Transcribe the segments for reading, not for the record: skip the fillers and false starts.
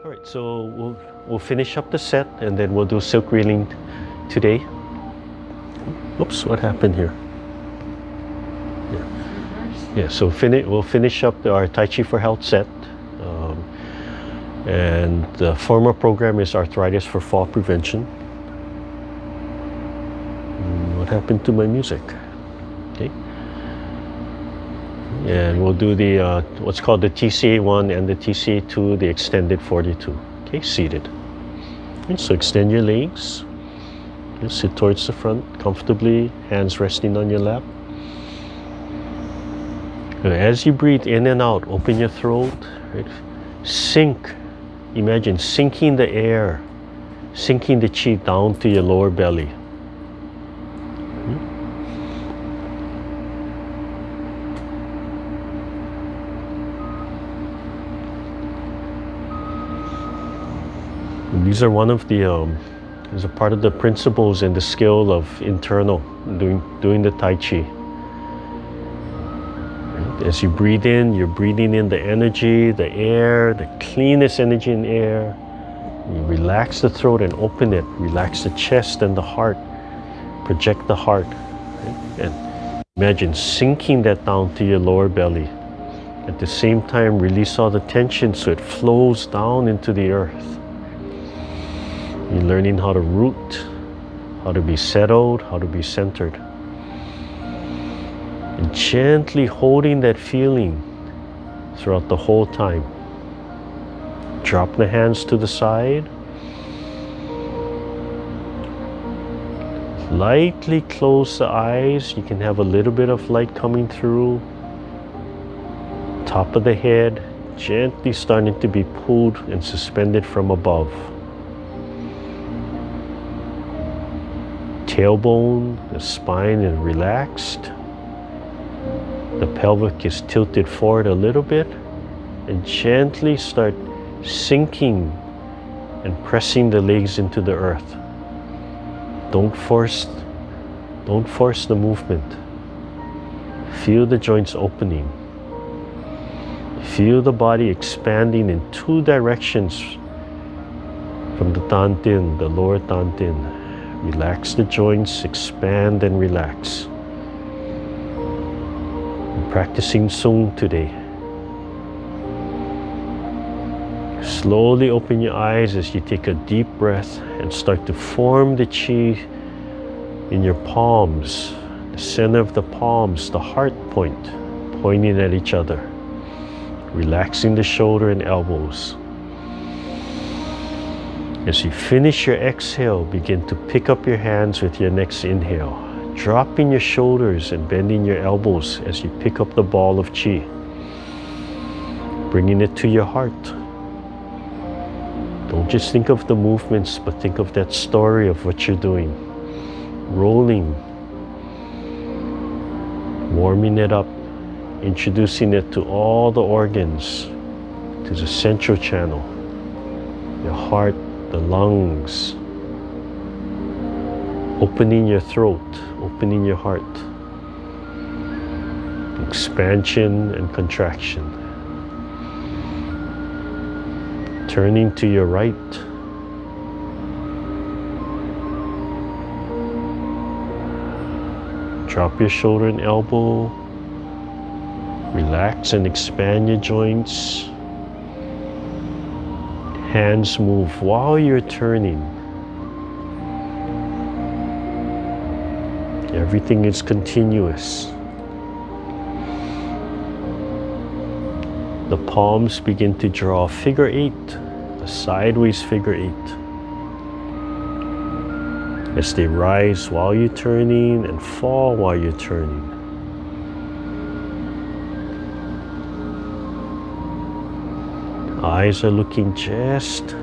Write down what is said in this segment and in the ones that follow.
All right, so we'll finish up the set and then we'll do silk reeling today. Oops, what happened here? Yeah, so we'll finish up our Taichi for Health set. And the former program is Arthritis for Fall Prevention. What happened to my music? Okay. And we'll do the what's called the TCA1 and the TCA2, the extended 42. Okay, seated. Okay, so extend your legs. Okay, sit towards the front comfortably, hands resting on your lap. As you breathe in and out, open your throat. Right? Sink. Imagine sinking the air, sinking the chi down to your lower belly. These are one of the is a part of the principles and the skill of internal doing the Tai Chi. As you breathe in, you're breathing in the energy, the air, the cleanest energy in air. You relax the throat and open it. Relax the chest and the heart. Project the heart. Right? And imagine sinking that down to your lower belly. At the same time, release all the tension so it flows down into the earth. You're learning how to root, how to be settled, how to be centered. And gently holding that feeling throughout the whole time. Drop the hands to the side. Lightly close the eyes. You can have a little bit of light coming through. Top of the head, gently starting to be pulled and suspended from above. Tailbone, the spine is relaxed. The pelvic is tilted forward a little bit, and gently start sinking and pressing the legs into the earth. Don't force the movement. Feel the joints opening. Feel the body expanding in two directions from the Tantin, the lower Tantin. Relax the joints, expand and relax. I'm practicing Sung today. Slowly open your eyes as you take a deep breath and start to form the chi in your palms, the center of the palms, the heart point, pointing at each other. Relaxing the shoulder and elbows. As you finish your exhale, begin to pick up your hands with your next inhale. Dropping your shoulders and bending your elbows as you pick up the ball of chi. Bringing it to your heart. Don't just think of the movements, but think of that story of what you're doing. Rolling. Warming it up. Introducing it to all the organs. To the central channel. Your heart, the lungs. Opening your throat, opening your heart. Expansion and contraction. Turning to your right. Drop your shoulder and elbow. Relax and expand your joints. Hands move while you're turning. Everything is continuous. The palms begin to draw a figure 8, a sideways figure 8. As they rise while you're turning and fall while you're turning. Eyes are looking just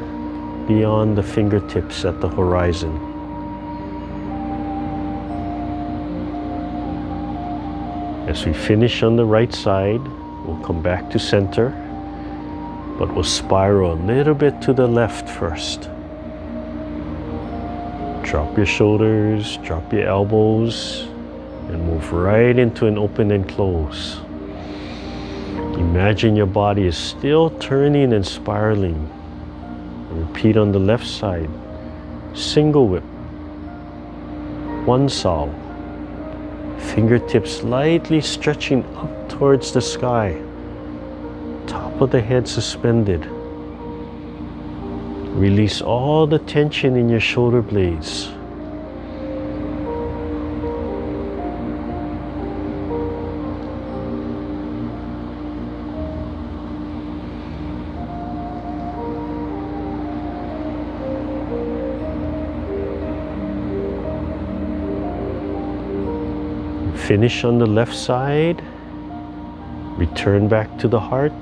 beyond the fingertips at the horizon. As we finish on the right side, we'll come back to center, but we'll spiral a little bit to the left first. Drop your shoulders, drop your elbows, and move right into an open and close. Imagine your body is still turning and spiraling. Repeat on the left side. Single whip. One solve. Fingertips slightly stretching up towards the sky. Top of the head suspended. Release all the tension in your shoulder blades. Finish on the left side. Return back to the heart,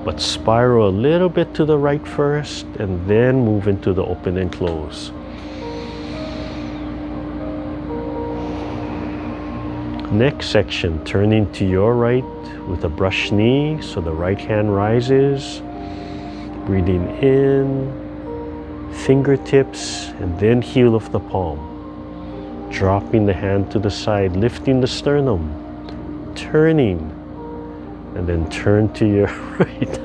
but spiral a little bit to the right first and then move into the open and close. Next section, turning to your right with a brush knee so the right hand rises. Breathing in, fingertips, and then heel of the palm. Dropping the hand to the side, lifting the sternum, turning, and then turn to your right.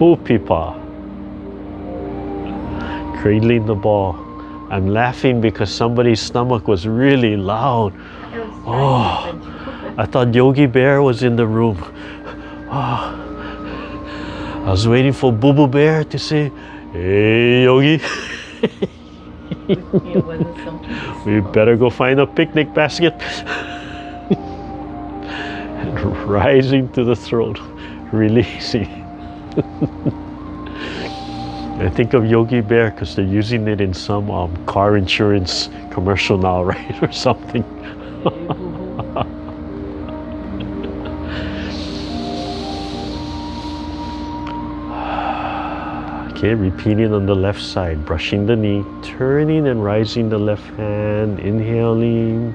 Hupipa. Cradling the ball. I'm laughing because somebody's stomach was really loud. Oh, I thought Yogi Bear was in the room. Oh, I was waiting for Boo Boo Bear to say, "Hey, Yogi." We better go find a picnic basket. And rising to the throat, releasing. I think of Yogi Bear because they're using it in some car insurance commercial now, right? Or something. Okay, repeating on the left side, brushing the knee, turning and rising the left hand, inhaling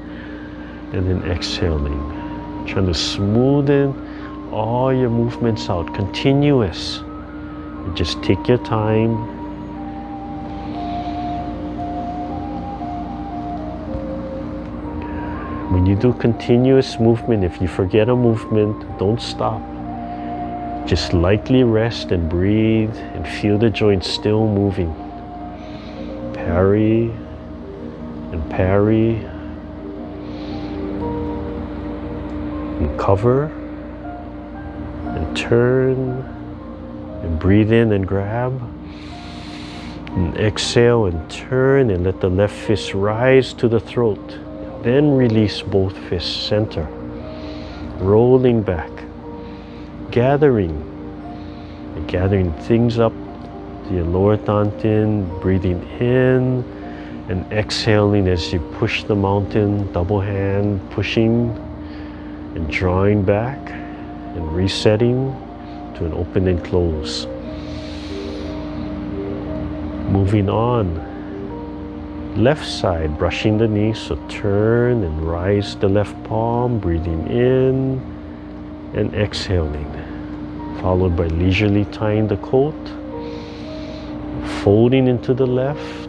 and then exhaling. Trying to smoothen all your movements out, continuous. And just take your time. When you do continuous movement, if you forget a movement, don't stop. Just lightly rest and breathe and feel the joints still moving. Parry and parry. And cover and turn and breathe in and grab. And exhale and turn and let the left fist rise to the throat. Then release both fists center. Rolling back. Gathering things up to your lower dantian, breathing in and exhaling as you push the mountain, double hand pushing and drawing back and resetting to an open and close. Moving on, left side, brushing the knees, so turn and rise the left palm, breathing in and exhaling. Followed by leisurely tying the coat, folding into the left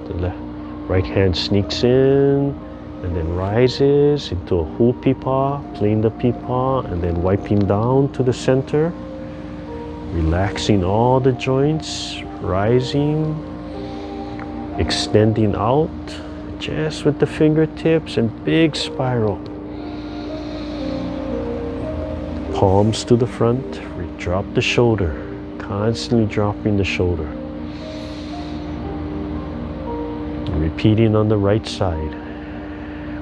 right hand sneaks in and then rises into a hupipa, playing the pipa, and then wiping down to the center, relaxing all the joints, rising, extending out just with the fingertips and big spiral. Palms to the front. Drop the shoulder, constantly dropping the shoulder. And repeating on the right side.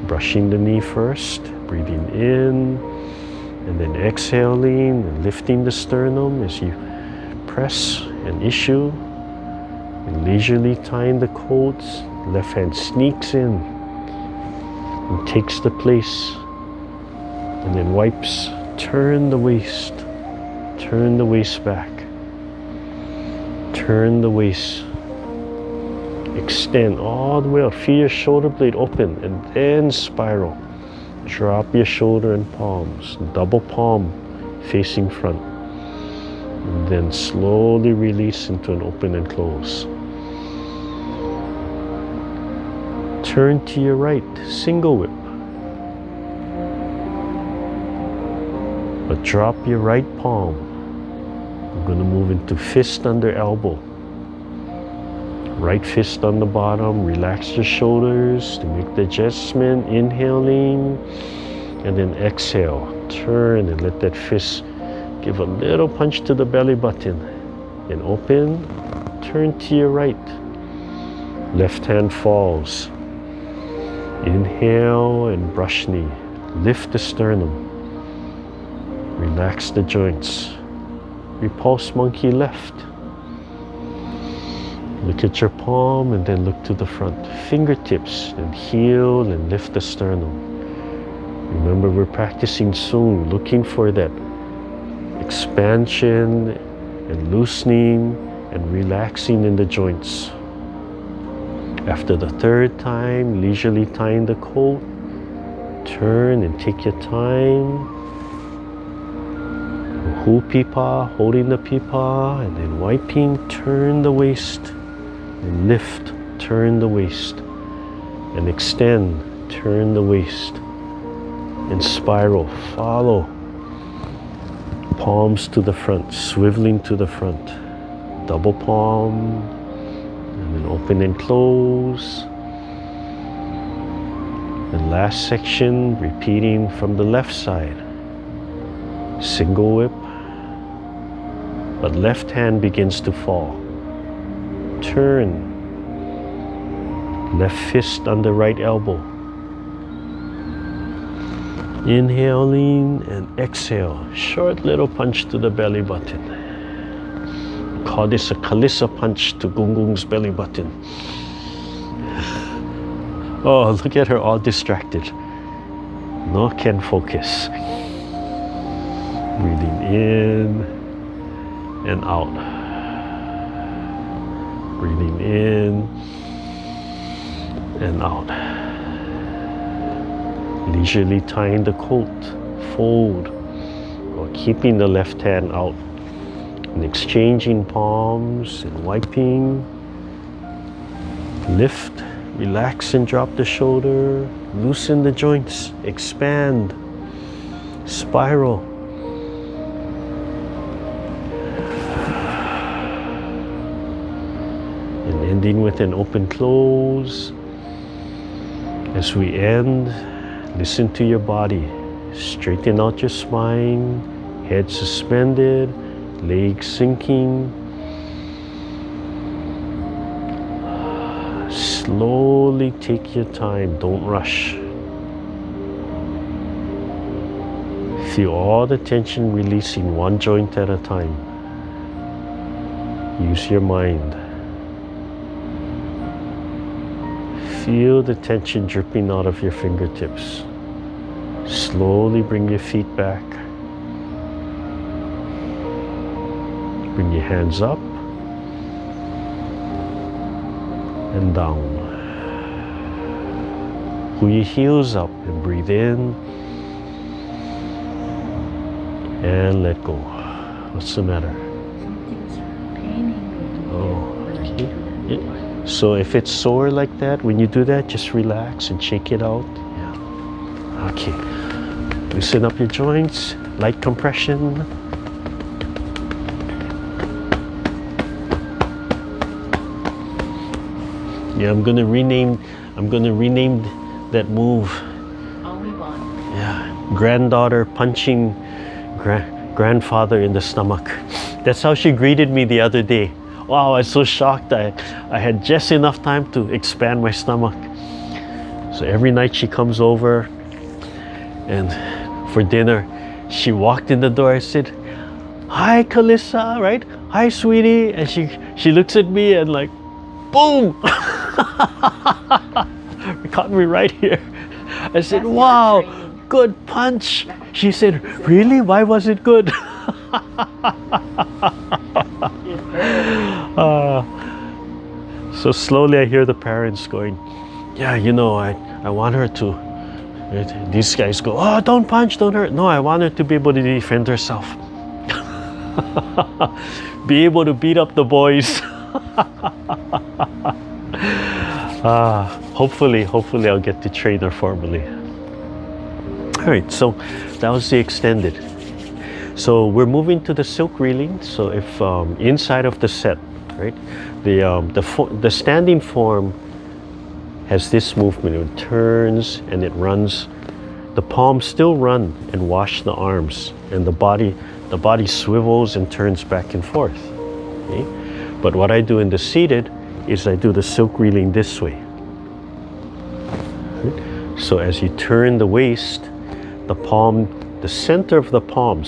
Brushing the knee first, breathing in, and then exhaling and lifting the sternum as you press and issue. And leisurely tying the coats, left hand sneaks in and takes the place. And then wipes, turn the waist. Turn the waist back. Turn the waist. Extend all the way out. Feel your shoulder blade open and then spiral. Drop your shoulder and palms. Double palm facing front. And then slowly release into an open and close. Turn to your right. Single whip. But drop your right palm. We're going to move into fist under elbow. Right fist on the bottom, relax your shoulders to make the adjustment, inhaling, and then exhale. Turn and let that fist give a little punch to the belly button. And open, turn to your right. Left hand falls. Inhale and brush knee. Lift the sternum. Relax the joints. Repulse monkey left. Look at your palm and then look to the front. Fingertips and heel and lift the sternum. Remember, we're practicing Sung, looking for that expansion and loosening and relaxing in the joints. After the third time, leisurely tying the coat, turn and take your time. Hu pipa, holding the pipa, and then wiping, turn the waist, and lift, turn the waist, and extend, turn the waist, and spiral, follow. Palms to the front, swiveling to the front. Double palm, and then open and close. The last section, repeating from the left side. Single whip, but left hand begins to fall. Turn, left fist on the right elbow. Inhaling and exhale, short little punch to the belly button. Call this a Kalissa punch to Gung's belly button. Oh, look at her all distracted. No can focus. Breathing in and out. Breathing in and out. Leisurely tying the coat, fold, or keeping the left hand out. And exchanging palms and wiping. Lift, relax and drop the shoulder. Loosen the joints, expand, spiral. And ending with an open close. As we end, listen to your body. Straighten out your spine, head suspended, legs sinking. Slowly take your time, don't rush. Feel all the tension releasing one joint at a time. Use your mind. Feel the tension dripping out of your fingertips. Slowly bring your feet back. Bring your hands up and down. Pull your heels up and breathe in and let go. What's the matter? Something's paining me. Oh, okay. Yeah. So if it's sore like that, when you do that, just relax and shake it out. Yeah. Okay. Loosen up your joints, light compression. Yeah, I'm gonna rename that move. Yeah, granddaughter punching grandfather in the stomach. That's how she greeted me the other day. Wow, I was so shocked. I had just enough time to expand my stomach. So every night she comes over, and for dinner, she walked in the door. I said, "Hi, Kalissa," right? "Hi, sweetie," and she looks at me and like, boom. It caught me right here. I said, "Wow, good punch." She said, "Really? Why was it good?" So slowly I hear the parents going, "Yeah, you know, I want her to." These guys go, "Oh, don't punch, don't hurt." No, I want her to be able to defend herself. Be able to beat up the boys. Hopefully I'll get to train her formally. All right, so that was the extended. So we're moving to the silk reeling. So if inside of the set, right? The standing form has this movement. It turns and it runs. The palms still run and wash the arms, and the body swivels and turns back and forth. Okay? But what I do in the seated is I do the silk reeling this way. Right? So as you turn the waist, the center of the palm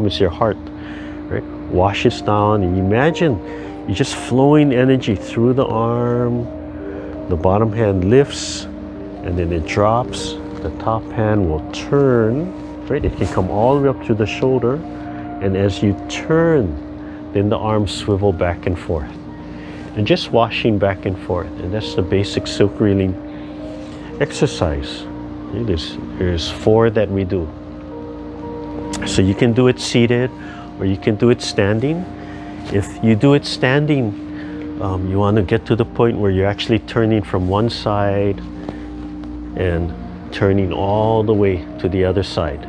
is your heart, right? Washes down, and imagine you're just flowing energy through the arm. The bottom hand lifts, and then it drops. The top hand will turn, right? It can come all the way up to the shoulder, and as you turn, then the arms swivel back and forth, and just washing back and forth. And that's the basic silk reeling exercise. There's 4 that we do. So you can do it seated, or you can do it standing. If you do it standing, you want to get to the point where you're actually turning from one side and turning all the way to the other side.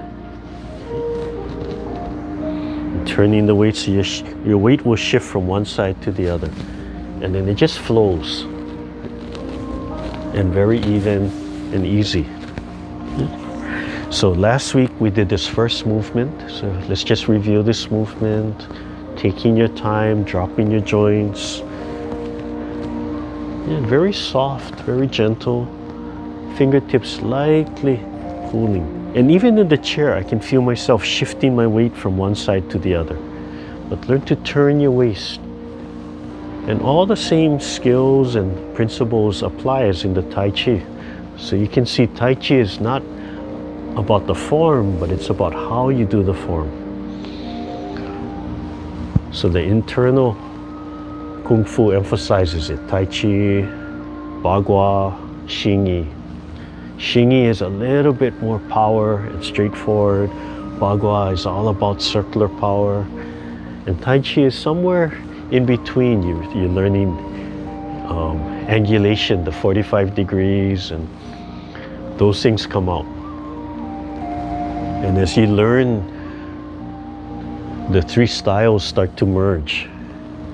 And turning the weight so your weight will shift from one side to the other. And then it just flows. And very even and easy. So last week we did this first movement. So let's just review this movement. Taking your time, dropping your joints. Yeah, very soft, very gentle. Fingertips lightly pulling. And even in the chair, I can feel myself shifting my weight from one side to the other. But learn to turn your waist. And all the same skills and principles apply as in the Taichi. So you can see Taichi is not about the form, but it's about how you do the form. So the internal Kung Fu emphasizes it. Taichi, Bagua, Xingyi. Xingyi is a little bit more power and straightforward. Bagua is all about circular power. And Taichi is somewhere in between. You're learning angulation, the 45 degrees, and those things come out. And as you learn, the 3 styles start to merge.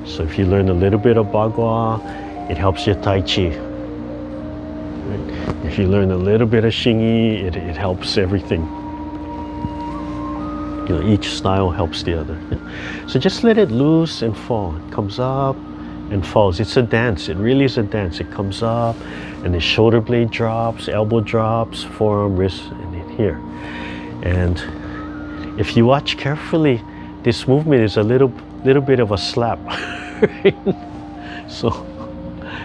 So if you learn a little bit of Bagua, it helps your Taichi. Right? If you learn a little bit of Xingyi, it helps everything. You know, each style helps the other. So just let it loose and fall. It comes up and falls. It's a dance. It really is a dance. It comes up, and the shoulder blade drops, elbow drops, forearm, wrist, and in here. And if you watch carefully, this movement is a little bit of a slap. Right? So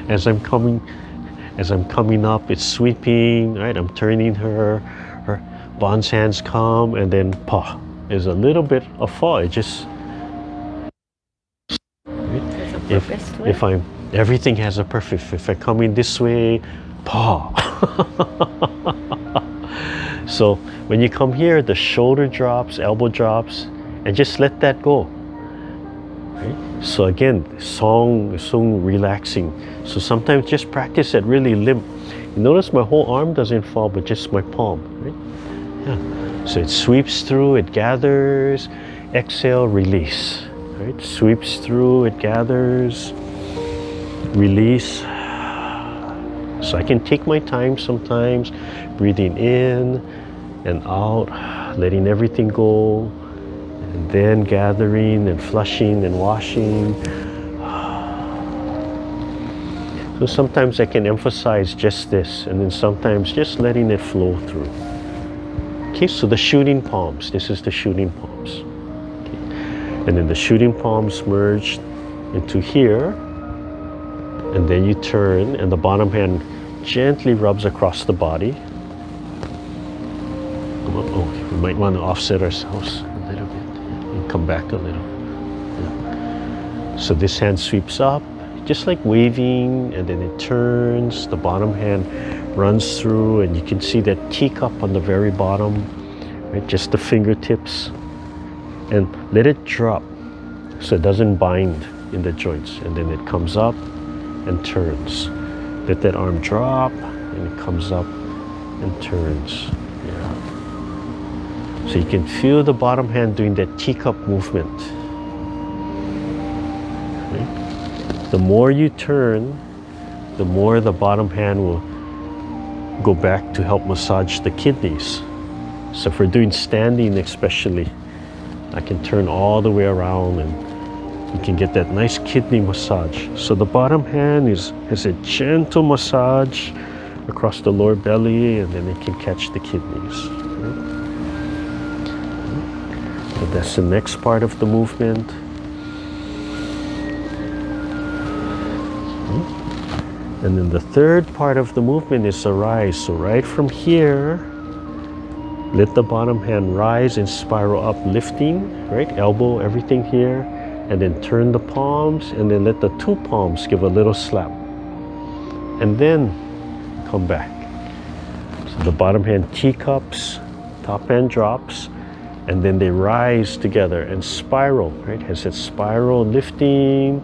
as I'm coming up, it's sweeping, right? I'm turning her Bon's hands come, and then pa. There's a little bit of fall. It just if everything has a perfect. If I come in this way, pa. So when you come here, the shoulder drops, elbow drops, and just let that go. Right? So again, song relaxing. So sometimes just practice that really limp. You notice my whole arm doesn't fall, but just my palm. Right? Yeah. So it sweeps through, it gathers, exhale, release. Right? Sweeps through, it gathers, release. So I can take my time sometimes, breathing in and out, letting everything go, and then gathering and flushing and washing. So sometimes I can emphasize just this, and then sometimes just letting it flow through. Okay, so the shooting palms. This is the shooting palms. Okay. And then the shooting palms merge into here, and then you turn, and the bottom hand gently rubs across the body. Oh, we might want to offset ourselves a little bit and come back a little. Yeah. So this hand sweeps up, just like waving, and then it turns. The bottom hand runs through, and you can see that teacup on the very bottom, right? Just the fingertips, and let it drop so it doesn't bind in the joints, and then it comes up and turns. Let that arm drop, and it comes up and turns. Yeah. So you can feel the bottom hand doing that teacup movement. Okay. The more you turn, the more the bottom hand will go back to help massage the kidneys. So if we're doing standing especially, I can turn all the way around and you can get that nice kidney massage. So the bottom hand has a gentle massage across the lower belly, and then it can catch the kidneys. So that's the next part of the movement. And then the third part of the movement is a rise. So right from here, let the bottom hand rise and spiral up, lifting, right? Elbow, everything here. And then turn the palms, and then let the two palms give a little slap. And then come back. So the bottom hand teacups, top hand drops, and then they rise together and spiral, right? Has that spiral lifting,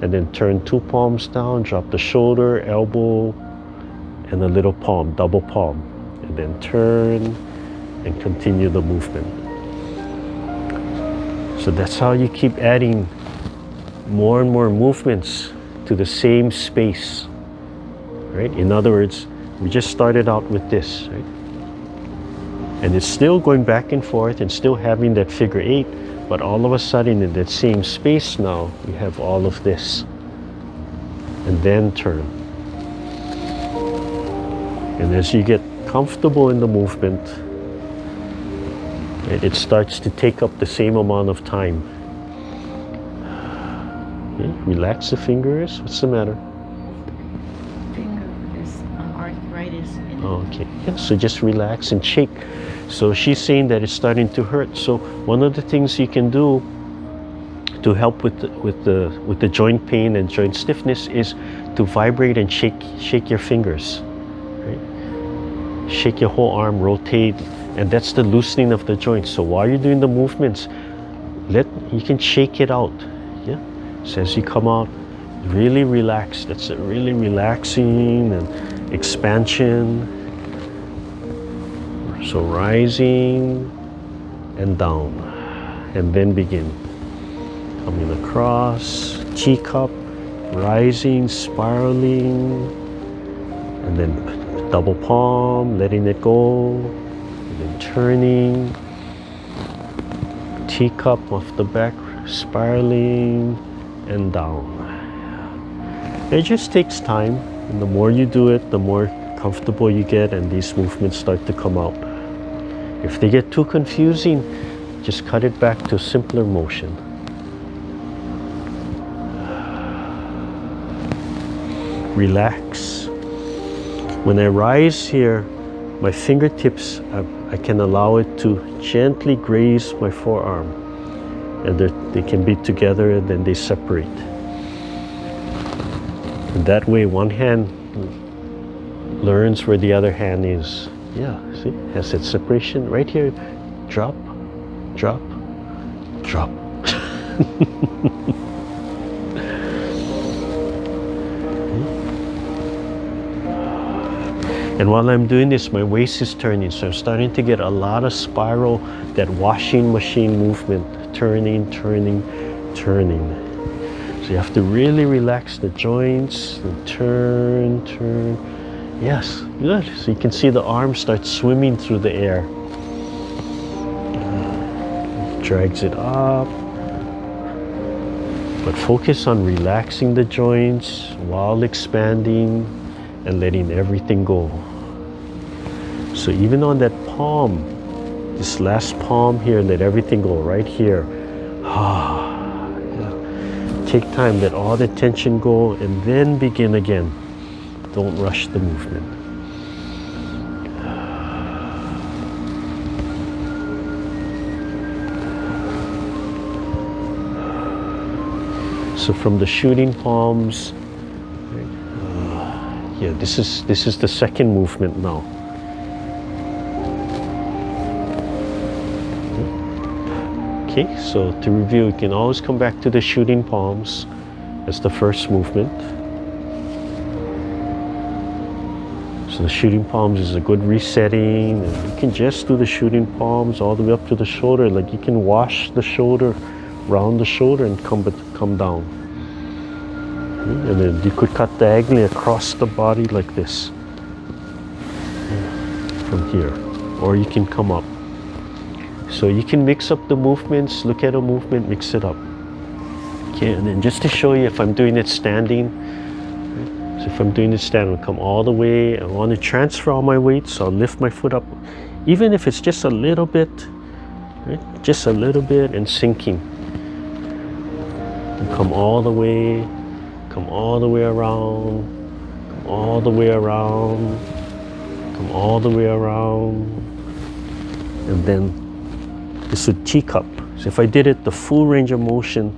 and then turn two palms down, drop the shoulder, elbow, and a little palm, double palm. And then turn and continue the movement. So that's how you keep adding more and more movements to the same space, right? In other words, we just started out with this, right? And it's still going back and forth and still having that figure eight, but all of a sudden in that same space now, we have all of this. And then turn. And as you get comfortable in the movement, it starts to take up the same amount of time. Okay, relax the fingers. What's the matter? Finger is arthritis. Okay. Yeah, so just relax and shake. So she's saying that it's starting to hurt. So one of the things you can do to help with the joint pain and joint stiffness is to vibrate and shake your fingers. Right? Shake your whole arm, rotate. And that's the loosening of the joints. So while you're doing the movements, you can shake it out. Yeah. So as you come out, really relax. That's a really relaxing and expansion. So rising and down, and then begin. Coming across, teacup, rising, spiraling, and then double palm, letting it go. Then turning, teacup off the back, spiraling and down. It just takes time, and the more you do it, the more comfortable you get, and these movements start to come out. If they get too confusing, just cut it back to simpler motion. Relax. When I rise here, my fingertips, I can allow it to gently graze my forearm, and they can be together and then they separate. And that way one hand learns where the other hand is. Yeah, see, has that separation right here. Drop, drop, drop. And while I'm doing this, my waist is turning, so I'm starting to get a lot of spiral, that washing machine movement, turning, turning, turning. So you have to really relax the joints and turn, turn. Yes, good. So you can see the arm start swimming through the air. Drags it up. But focus on relaxing the joints while expanding and letting everything go. So even on that palm, this last palm here, let everything go right here. Take time, let all the tension go, and then begin again. Don't rush the movement. So from the shooting palms, yeah, this is the second movement now. Okay, so to review, you can always come back to the shooting palms as the first movement. So the shooting palms is a good resetting, and you can just do the shooting palms all the way up to the shoulder. Like you can wash the shoulder, round the shoulder, and come down. And then you could cut diagonally across the body like this. From here. Or you can come up. So you can mix up the movements, look at a movement, mix it up. Okay, and then just to show you if I'm doing it standing, right? So if I'm doing it standing, I'll come all the way. I want to transfer all my weight, so I'll lift my foot up, even if it's just a little bit, right? Just a little bit, and sinking. And come all the way, come all the way around, come all the way around, come all the way around, and then this would teacup. So if I did it the full range of motion,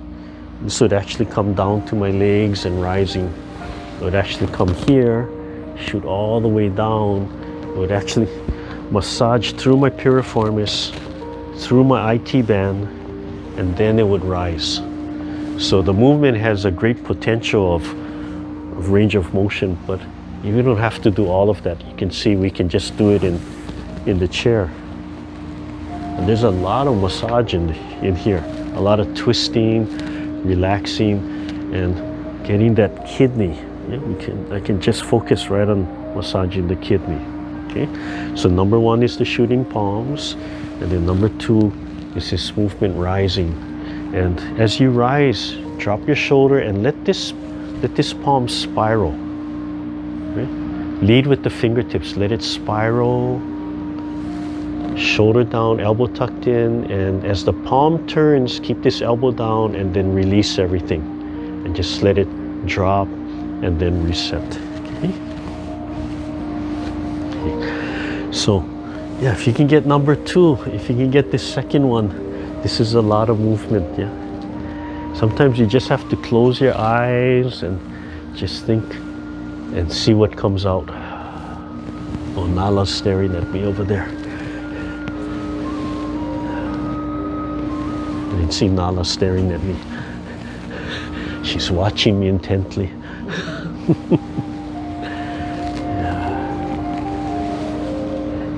this would actually come down to my legs and rising. It would actually come here, shoot all the way down. It would actually massage through my piriformis, through my IT band, and then it would rise. So the movement has a great potential of range of motion, but you don't have to do all of that. You can see we can just do it in the chair. And there's a lot of massage in here, a lot of twisting, relaxing, and getting that kidney. Yeah, I can just focus right on massaging the kidney. Okay, so number one is the shooting palms, and then number two is this movement rising. And as you rise, drop your shoulder and let this palm spiral. Right? Lead with the fingertips, let it spiral. Shoulder down, elbow tucked in, and as the palm turns, keep this elbow down and then release everything. And just let it drop and then reset. Okay? Okay. So, yeah, if you can get number two, if you can get this second one, this is a lot of movement, yeah? Sometimes you just have to close your eyes and just think and see what comes out. Oh, Nala's staring at me over there. You can see Nala staring at me. She's watching me intently.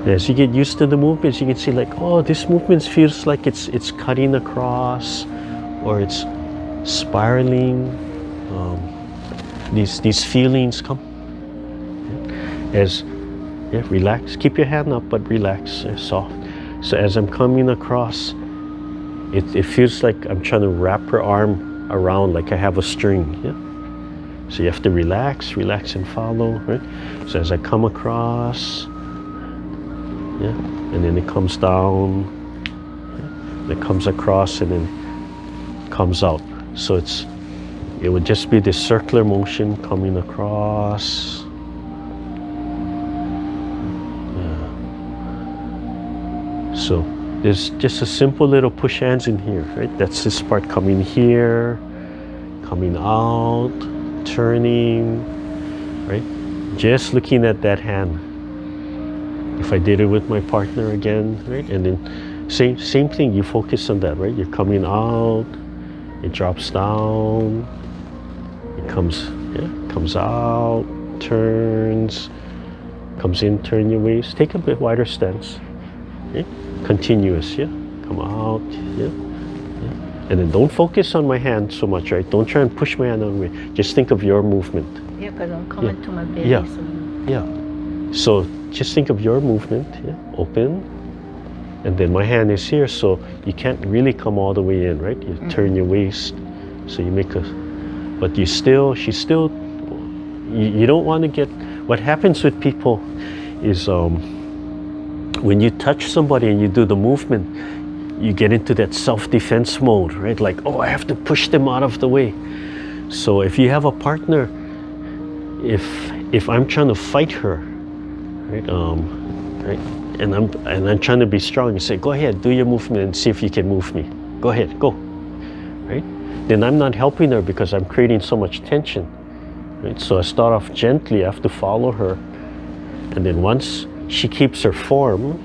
Yeah. As you get used to the movements, you can see like, oh, this movement feels like it's cutting across, or it's spiraling. These feelings come. Relax. Keep your hand up, but relax, soft. So as I'm coming across, it feels like I'm trying to wrap her arm around like I have a string. Yeah? So you have to relax and follow. Right? So as I come across, yeah, and then it comes down, yeah, it comes across, and then comes out. So it would just be this circular motion coming across. Yeah. So there's just a simple little push hands in here, right? That's this part coming here, coming out, turning, right? Just looking at that hand. If I did it with my partner again, right? And then same thing, you focus on that, right? You're coming out, it drops down, it comes out, turns, comes in, turn your waist, take a bit wider stance, okay? Continuous, yeah? Come out, yeah? And then don't focus on my hand so much, right? Don't try and push my hand on me. Just think of your movement. Yeah, because I'm coming to my belly. Yeah, so. yeah. So just think of your movement, yeah? Open. And then my hand is here, so you can't really come all the way in, right? You turn your waist, so you make but you don't want to get, what happens with people is when you touch somebody and you do the movement, you get into that self-defense mode, right? Like, oh, I have to push them out of the way. So if you have a partner, if I'm trying to fight her, right, right, and I'm trying to be strong, you say, go ahead, do your movement and see if you can move me. Go ahead, go, right? Then I'm not helping her because I'm creating so much tension, right? So I start off gently, I have to follow her, and then once she keeps her form,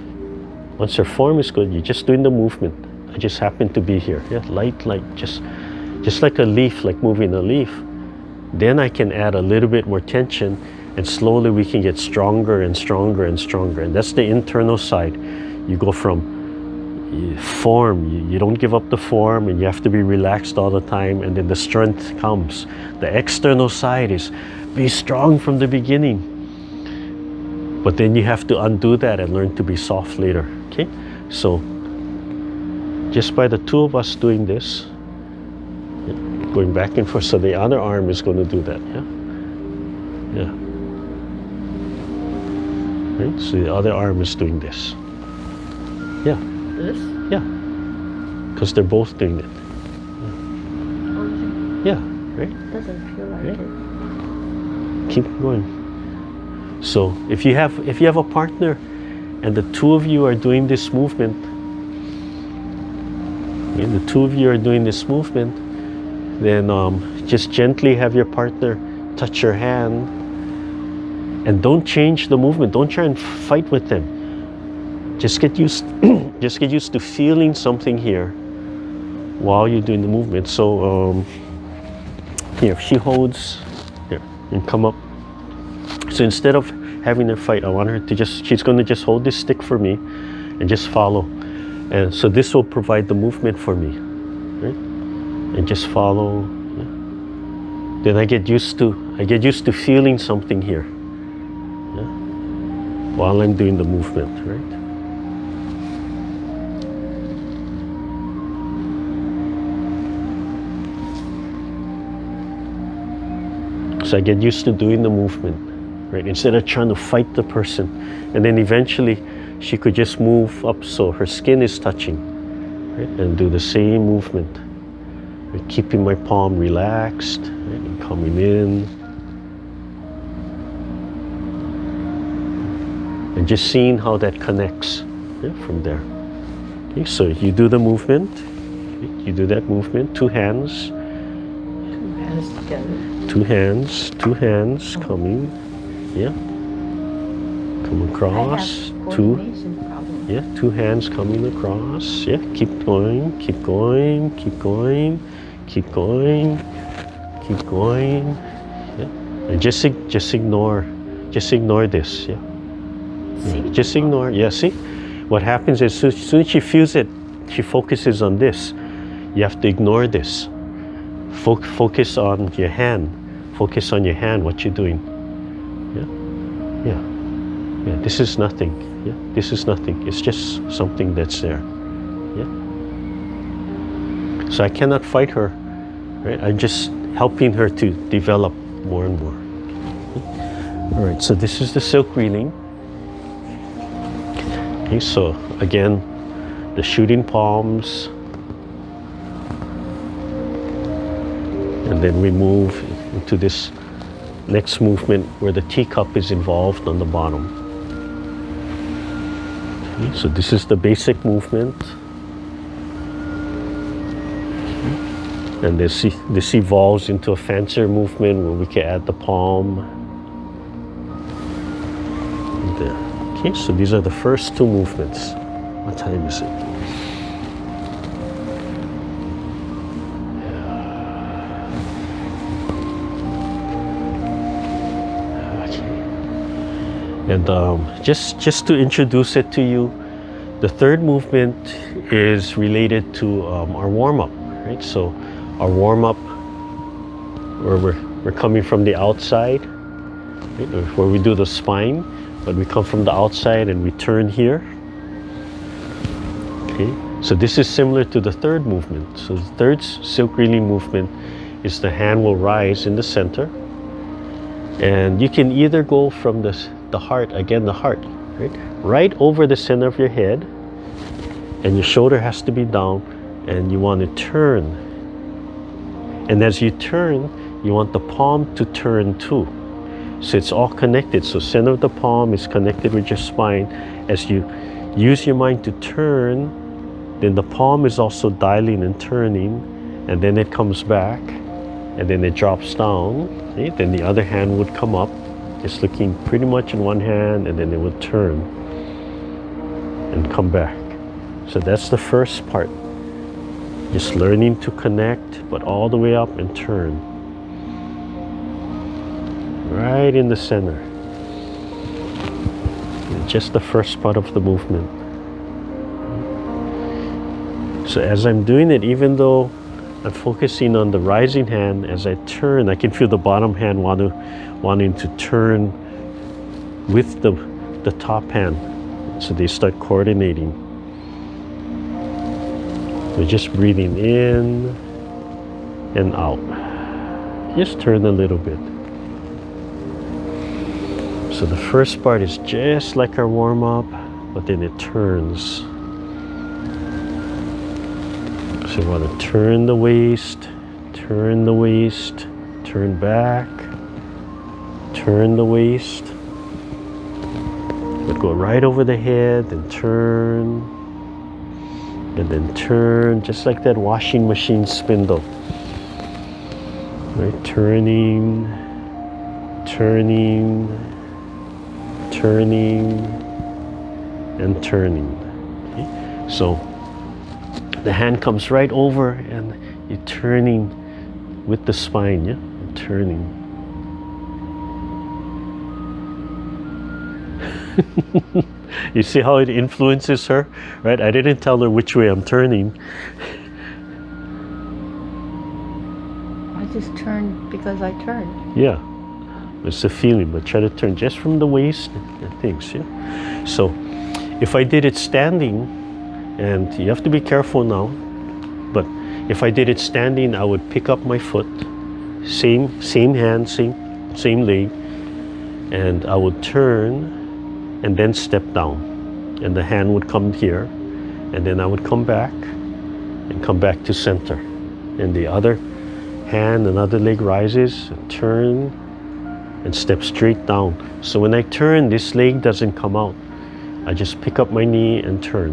once her form is good, you're just doing the movement. I just happen to be here, yeah, light, just like a leaf, like moving a leaf. Then I can add a little bit more tension, and slowly we can get stronger and stronger and stronger. And that's the internal side. You go from form. You don't give up the form, and you have to be relaxed all the time, and then the strength comes. The external side is be strong from the beginning, but then you have to undo that and learn to be soft later. Okay, so just by the two of us doing this, going back and forth, so the other arm is going to do that. Yeah. Right, so the other arm is doing this. Yeah. This? Yeah, because they're both doing it. Yeah, right? Doesn't feel like Right. it. Keep going. So if you have a partner and the two of you are doing this movement, then just gently have your partner touch your hand, and don't change the movement. Don't try and fight with them. Just get used to feeling something here while you're doing the movement. So here, she holds here and come up. So instead of having a fight, I want her to she's going to just hold this stick for me and just follow. And so this will provide the movement for me, right? And just follow. Yeah. Then I get used to feeling something here, yeah, while I'm doing the movement, right? So I get used to doing the movement, right? Instead of trying to fight the person. And then eventually she could just move up so her skin is touching, right? And do the same movement. Right? Keeping my palm relaxed, right? And coming in. And just seeing how that connects, yeah, from there. Okay, so you do the movement, okay? You do that movement, two hands. Two hands together. Two hands coming, yeah. Come across, I have coordination problem. yeah, two hands coming across, yeah. Keep going, keep going, keep going, keep going, keep going, yeah. And just ignore this, yeah. See? Just ignore, yeah. See, what happens is as soon as she feels it, she focuses on this. You have to ignore this. Focus on your hand. Focus on your hand, what you're doing. Yeah. This is nothing. Yeah, this is nothing. It's just something that's there. Yeah. So I cannot fight her, right? I'm just helping her to develop more and more. All right. So this is the silk reeling. Okay. So again, the shooting palms. And then we move into this next movement where the teacup is involved on the bottom. Okay, so this is the basic movement. Okay. And this evolves into a fancier movement where we can add the palm. And there. Okay, so these are the first two movements. What time is it? And just to introduce it to you, the third movement is related to our warm-up, right? So our warm-up, where we're coming from the outside, right? Where we do the spine, but we come from the outside and we turn here. Okay, so this is similar to the third movement. So the third silk reeling movement is the hand will rise in the center, and you can either go from the heart, again the heart, right over the center of your head, and your shoulder has to be down, and you want to turn. And as you turn, you want the palm to turn too. So it's all connected. So center of the palm is connected with your spine. As you use your mind to turn, then the palm is also dialing and turning, and then it comes back, and then it drops down. Okay? Then the other hand would come up. It's looking pretty much in one hand, and then it will turn and come back. So that's the first part. Just learning to connect, but all the way up and turn. Right in the center. Just the first part of the movement. So as I'm doing it, even though I'm focusing on the rising hand, as I turn, I can feel the bottom hand wanting to turn with the top hand. So they start coordinating. We're just breathing in and out. Just turn a little bit. So the first part is just like our warm-up, but then it turns. So you want to turn the waist, turn back, turn the waist. But go right over the head and then turn, just like that washing machine spindle. Right, turning, and turning. Okay? So the hand comes right over and you're turning with the spine, yeah? You're turning. You see how it influences her, right? I didn't tell her which way I'm turning. I just turned because I turned. Yeah, it's a feeling, but try to turn just from the waist and things, yeah? So if I did it standing, and you have to be careful now, but if I did it standing, I would pick up my foot, same hand, same leg, and I would turn and then step down, and the hand would come here, and then I would come back and come back to center, and the other hand, another leg rises, and turn and step straight down. So when I turn, this leg doesn't come out. I just pick up my knee and turn.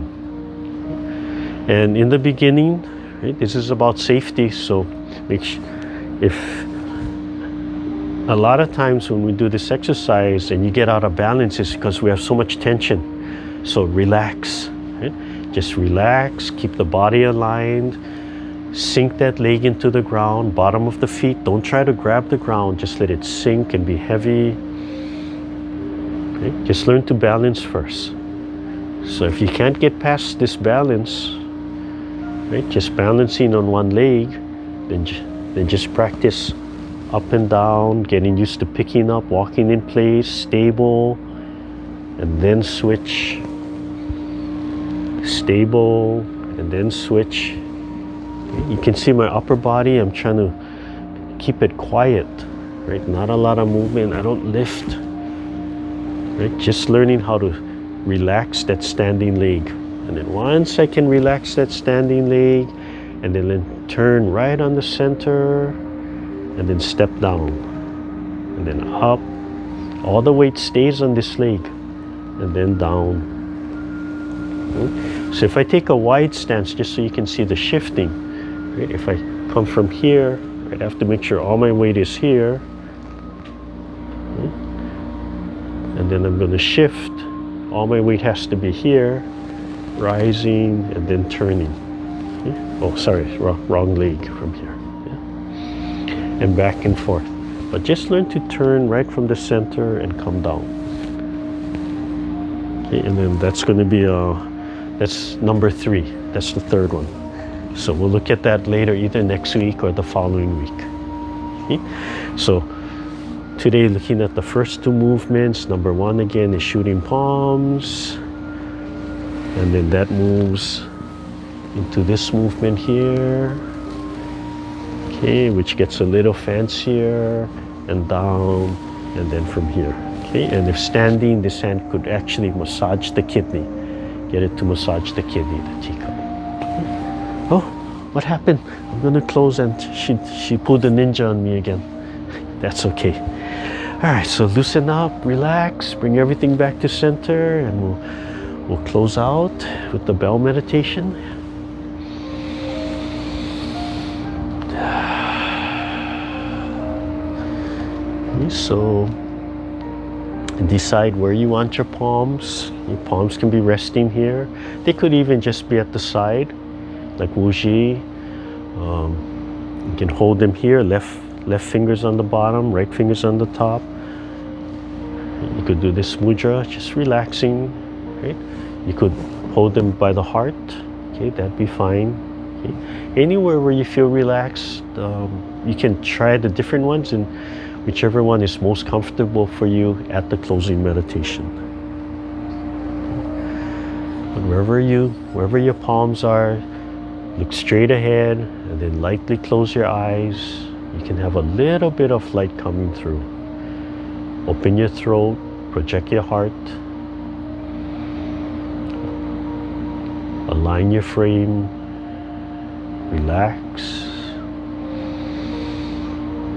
And in the beginning, right, this is about safety, so if a lot of times when we do this exercise and you get out of balance, it's because we have so much tension. So relax, right? Just relax, keep the body aligned, sink that leg into the ground, bottom of the feet. Don't try to grab the ground, just let it sink and be heavy. Okay? Just learn to balance first. So if you can't get past this balance, right, just balancing on one leg, then just practice up and down, getting used to picking up, walking in place, stable, and then switch, stable, and then switch. You can see my upper body, I'm trying to keep it quiet, right? Not a lot of movement, I don't lift, right? Just learning how to relax that standing leg. And then once I can relax that standing leg, and then turn right on the center, and then step down, and then up. All the weight stays on this leg, and then down. Okay? So if I take a wide stance, just so you can see the shifting, right? If I come from here, right, I have to make sure all my weight is here, right? And then I'm going to shift. All my weight has to be here, rising and then turning. Okay? Oh, sorry, wrong leg from here. Yeah? And back and forth. But just learn to turn right from the center and come down. Okay, and then that's going to be that's number 3. That's the third one. So we'll look at that later, either next week or the following week. Okay? So today, looking at the first 2 movements. Number 1 again is shooting palms, and then that moves into this movement here, okay, which gets a little fancier, and down, and then from here. Okay, and if standing, this hand could actually massage the kidney, get it to massage the kidney, the teacup. Oh, what happened? I'm gonna close, and she pulled a ninja on me again. That's okay. All right, so loosen up, relax, bring everything back to center, and we'll close out with the bell meditation. Okay, so decide where you want your palms. Your palms can be resting here. They could even just be at the side, like Wuji. You can hold them here, left fingers on the bottom, right fingers on the top. You could do this mudra, just relaxing, right? You could hold them by the heart, Okay, that'd be fine. Okay. Anywhere where you feel relaxed, you can try the different ones, and whichever one is most comfortable for you at the closing meditation. But wherever your palms are, look straight ahead and then lightly close your eyes. You can have a little bit of light coming through. Open your throat, project your heart. Align your frame, relax.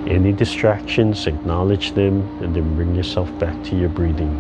Any distractions, acknowledge them, and then bring yourself back to your breathing.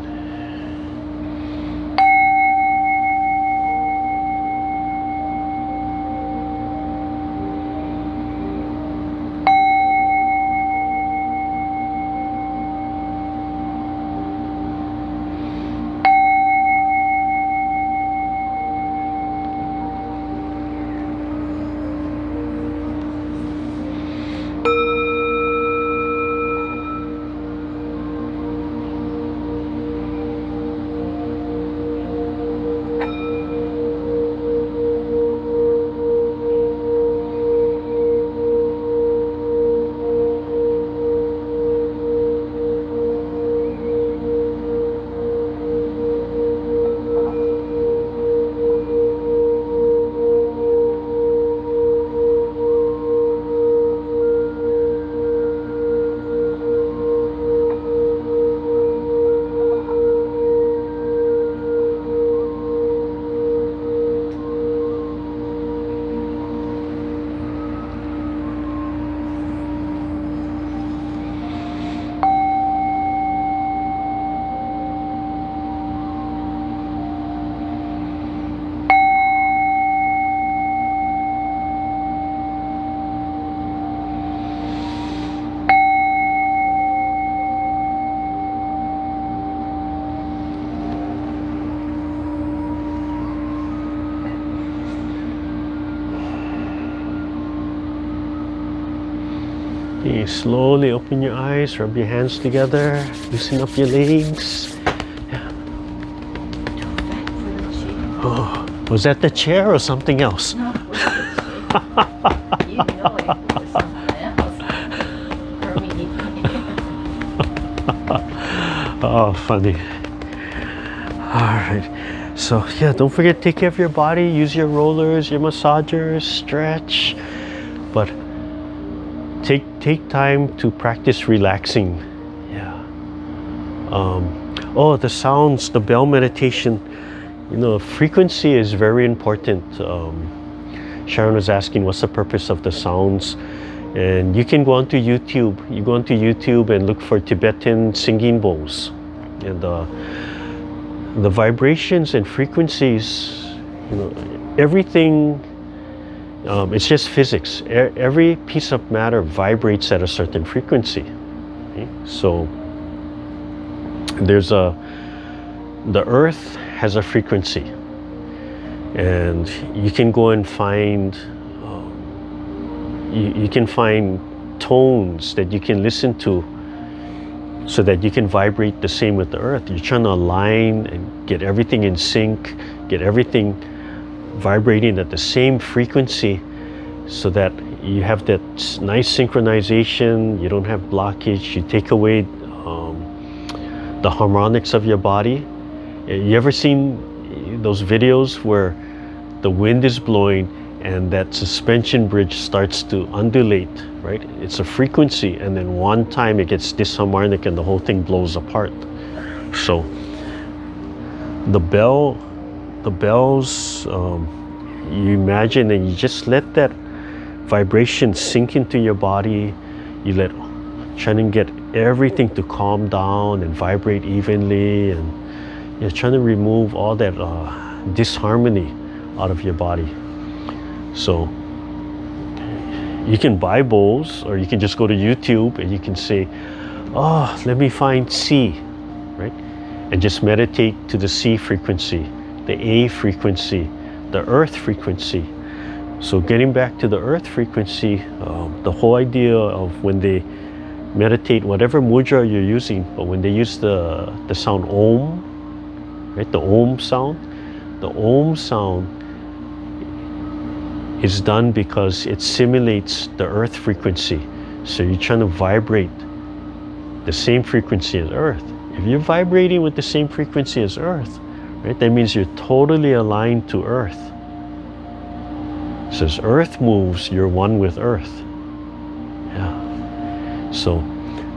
Okay, slowly open your eyes, rub your hands together, loosen up your legs. Oh, was that the chair or something else? No, it was the chair. You know it was something else for me. Oh, funny. All right. So yeah, don't forget to take care of your body. Use your rollers, your massagers, stretch. But take time to practice relaxing. Yeah. Oh, the sounds, the bell meditation. You know, frequency is very important. Sharon was asking, what's the purpose of the sounds? And you can go onto YouTube. You go onto YouTube and look for Tibetan singing bowls. And the vibrations and frequencies, you know, everything, it's just physics. Every piece of matter vibrates at a certain frequency. Okay? So the earth has a frequency, and you can go and find you can find tones that you can listen to so that you can vibrate the same with the earth. You're trying to align and get everything in sync, get everything vibrating at the same frequency so that you have that nice synchronization, you don't have blockage, you take away the harmonics of your body. You ever seen those videos where the wind is blowing and that suspension bridge starts to undulate, right? It's a frequency, and then one time it gets disharmonic and the whole thing blows apart. So the bells, you imagine, and you just let that vibration sink into your body. You trying to get everything to calm down and vibrate evenly, and you're trying to remove all that disharmony out of your body. So you can buy bowls, or you can just go to YouTube and you can say, oh, let me find C, right? And just meditate to the C frequency, the A frequency, the earth frequency. So getting back to the earth frequency, the whole idea of when they meditate, whatever mudra you're using, but when they use the sound Om, right? The Om sound is done because it simulates the earth frequency. So you're trying to vibrate the same frequency as earth. If you're vibrating with the same frequency as earth, right, that means you're totally aligned to earth. So as earth moves, you're one with earth. Yeah. So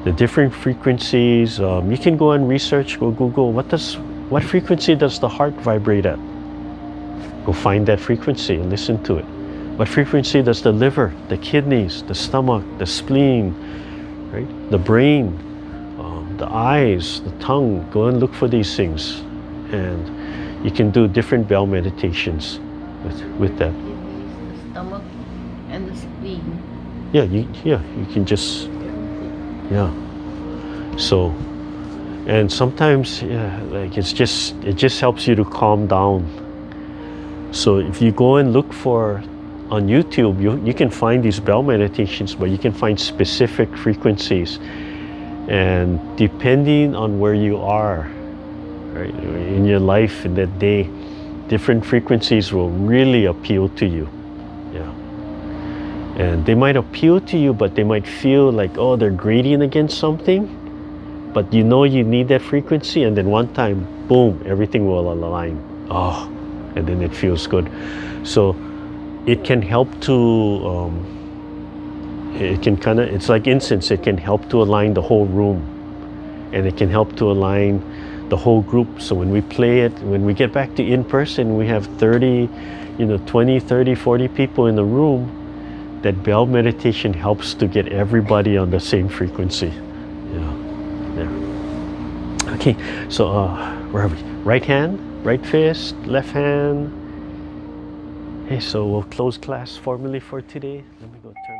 the different frequencies, you can go and research, go Google, what frequency does the heart vibrate at? Go find that frequency and listen to it. What frequency does the liver, the kidneys, the stomach, the spleen, right, the brain, the eyes, the tongue, go and look for these things. And you can do different bell meditations with that. The stomach and the spleen. Yeah, you can just, yeah. So, and sometimes, yeah, like it just helps you to calm down. So if you go and look for on YouTube, you can find these bell meditations, but you can find specific frequencies. And depending on where you are, right, in your life in that day, different frequencies will really appeal to you. Yeah. And they might appeal to you, but they might feel like, oh, they're grating against something. But you know you need that frequency, and then one time, boom, everything will align. Oh, and then it feels good. So it can help to, it can kind of, it's like incense, it can help to align the whole room. And it can help to align the whole group. So when we play it, when we get back to in person, we have 30, 20, 30, 40 people in the room. That bell meditation helps to get everybody on the same frequency. Yeah. Okay, so where are we? Right hand, right fist, left hand. Okay, so we'll close class formally for today. Let me go turn.